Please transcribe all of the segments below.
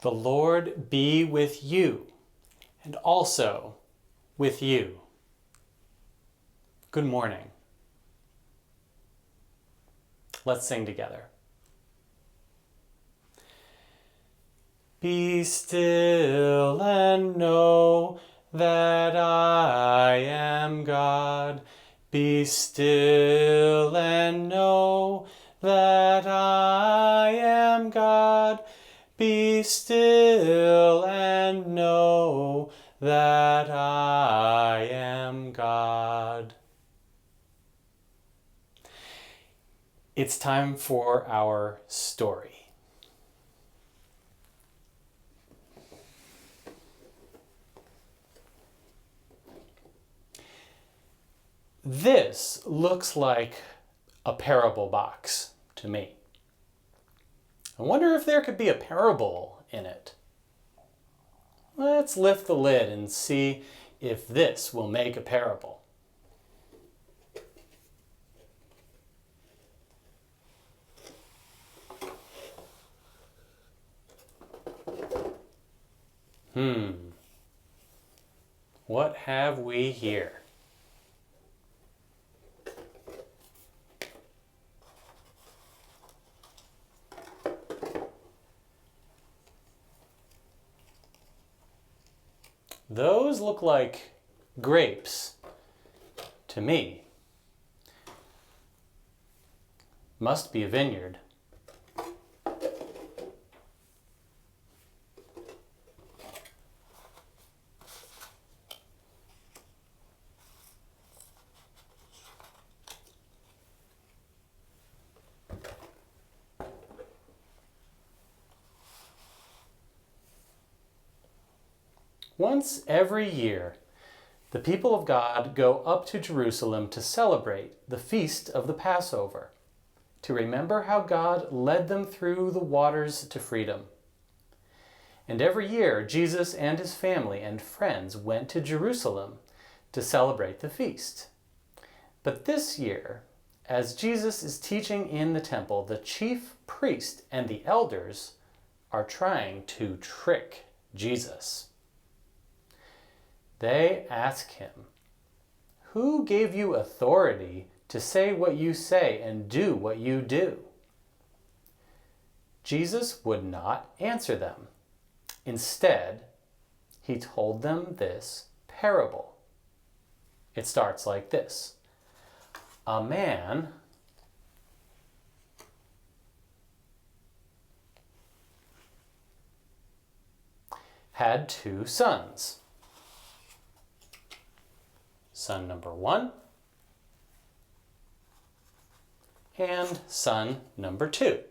The Lord be with you, and also with you. Good morning. Let's sing together. Be still and know that I am God. Be still and know that I am God. Be still and know that I am God. It's time for our story. This looks like a parable box to me. I wonder if there could be a parable in it. Let's lift the lid and see if this will make a parable. What have we here? Those look like grapes to me. Must be a vineyard. Once every year, the people of God go up to Jerusalem to celebrate the feast of the Passover, to remember how God led them through the waters to freedom. And every year, Jesus and his family and friends went to Jerusalem to celebrate the feast. But this year, as Jesus is teaching in the temple, the chief priest and the elders are trying to trick Jesus. They ask him, "Who gave you authority to say what you say and do what you do?" Jesus would not answer them. Instead, he told them this parable. It starts like this. A man had 2 sons. Son number 1 and son number 2.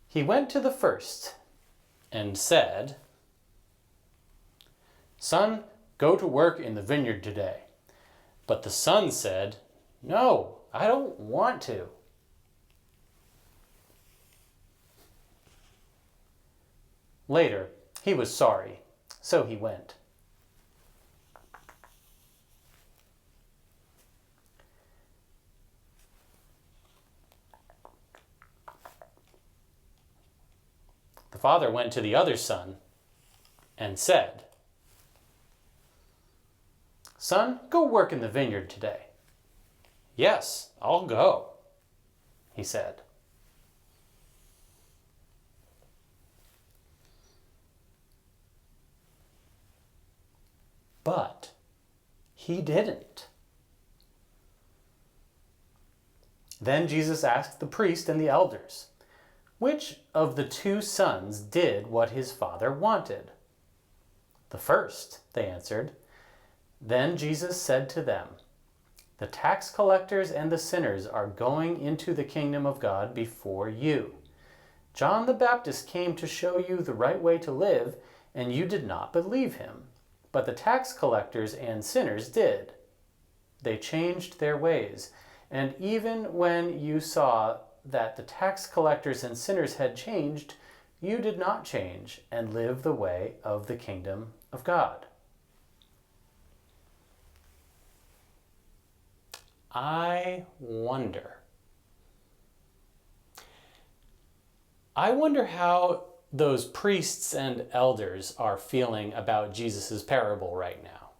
He went to the first and said, "Son, go to work in the vineyard today." But the son said, "No, I don't want to." Later, he was sorry, so he went. The father went to the other son and said, "Son, go work in the vineyard today." "Yes, I'll go," he said. But he didn't. Then Jesus asked the priest and the elders, which of the 2 sons did what his father wanted? "The first," they answered. Then Jesus said to them, "The tax collectors and the sinners are going into the kingdom of God before you. John the Baptist came to show you the right way to live, and you did not believe him. But the tax collectors and sinners did. They changed their ways, and even when you saw that the tax collectors and sinners had changed, you did not change and live the way of the kingdom of God." I wonder I wonder how those priests and elders are feeling about Jesus' parable right now.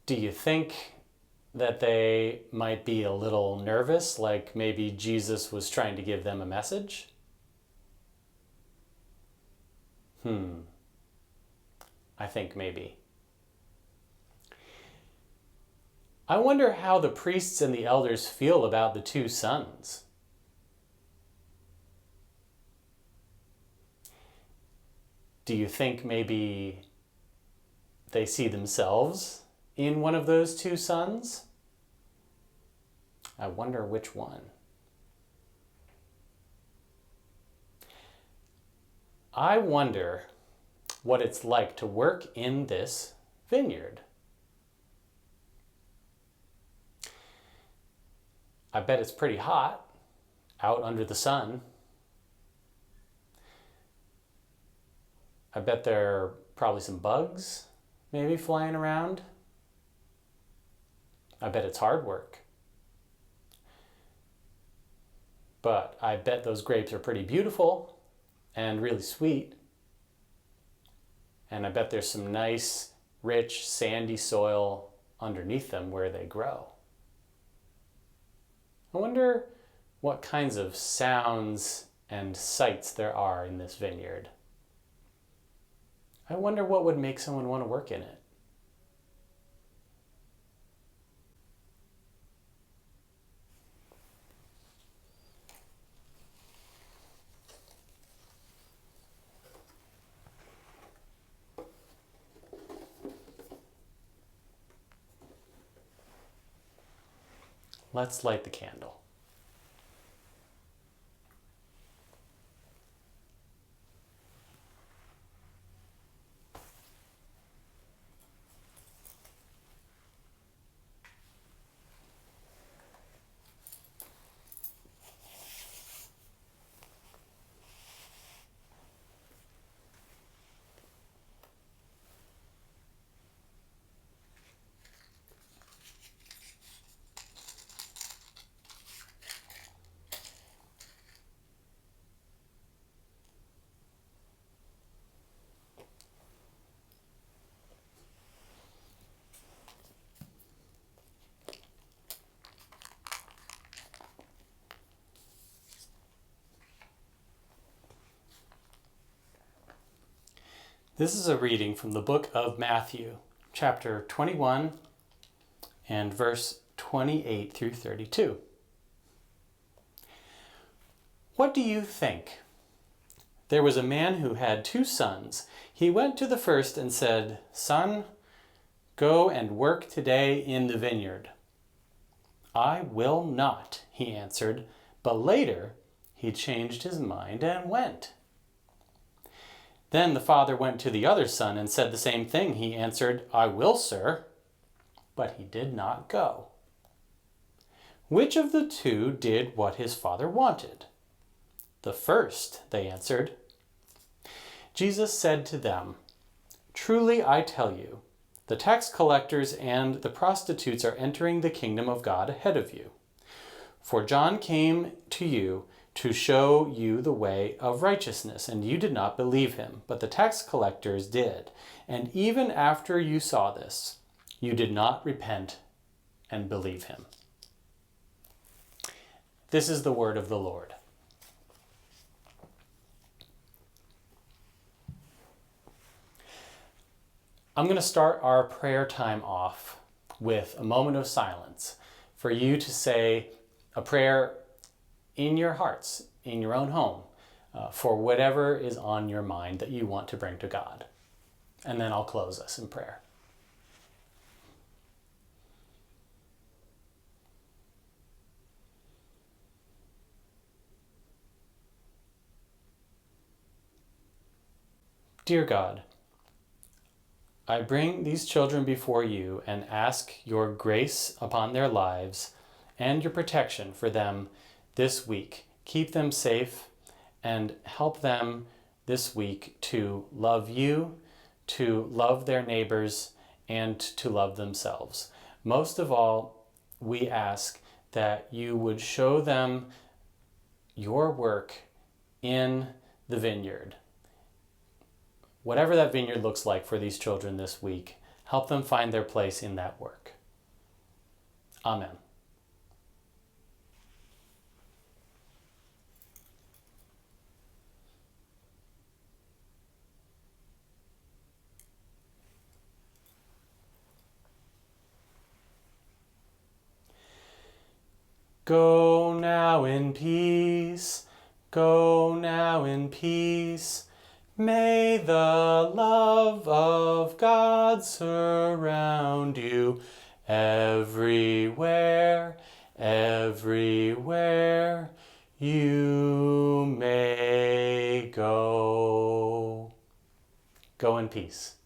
Do you think that they might be a little nervous, like maybe Jesus was trying to give them a message? I think maybe. I wonder how the priests and the elders feel about the two sons. Do you think maybe they see themselves in one of those two sons? I wonder which one. I wonder what it's like to work in this vineyard. I bet it's pretty hot out under the sun. I bet there are probably some bugs maybe flying around. I bet it's hard work. But I bet those grapes are pretty beautiful and really sweet. And I bet there's some nice, rich, sandy soil underneath them where they grow. I wonder what kinds of sounds and sights there are in this vineyard. I wonder what would make someone want to work in it. Let's light the candle. This is a reading from the book of Matthew, chapter 21 and verse 28 through 32. What do you think? There was a man who had 2 sons. He went to the first and said, "Son, go and work today in the vineyard." "I will not," he answered, but later he changed his mind and went. Then the father went to the other son and said the same thing. He answered, "I will, sir," but he did not go. Which of the 2 did what his father wanted? "The first," they answered. Jesus said to them, "Truly I tell you, the tax collectors and the prostitutes are entering the kingdom of God ahead of you. For John came to you to show you the way of righteousness, and you did not believe him, but the tax collectors did. And even after you saw this, you did not repent and believe him." This is the word of the Lord. I'm going to start our prayer time off with a moment of silence for you to say a prayer in your hearts, in your own home, for whatever is on your mind that you want to bring to God. And then I'll close us in prayer. Dear God, I bring these children before you and ask your grace upon their lives and your protection for them this week. Keep them safe and help them this week to love you, to love their neighbors, and to love themselves. Most of all, we ask that you would show them your work in the vineyard. Whatever that vineyard looks like for these children this week, help them find their place in that work. Amen. Go now in peace, go now in peace. May the love of God surround you everywhere, everywhere you may go. Go in peace.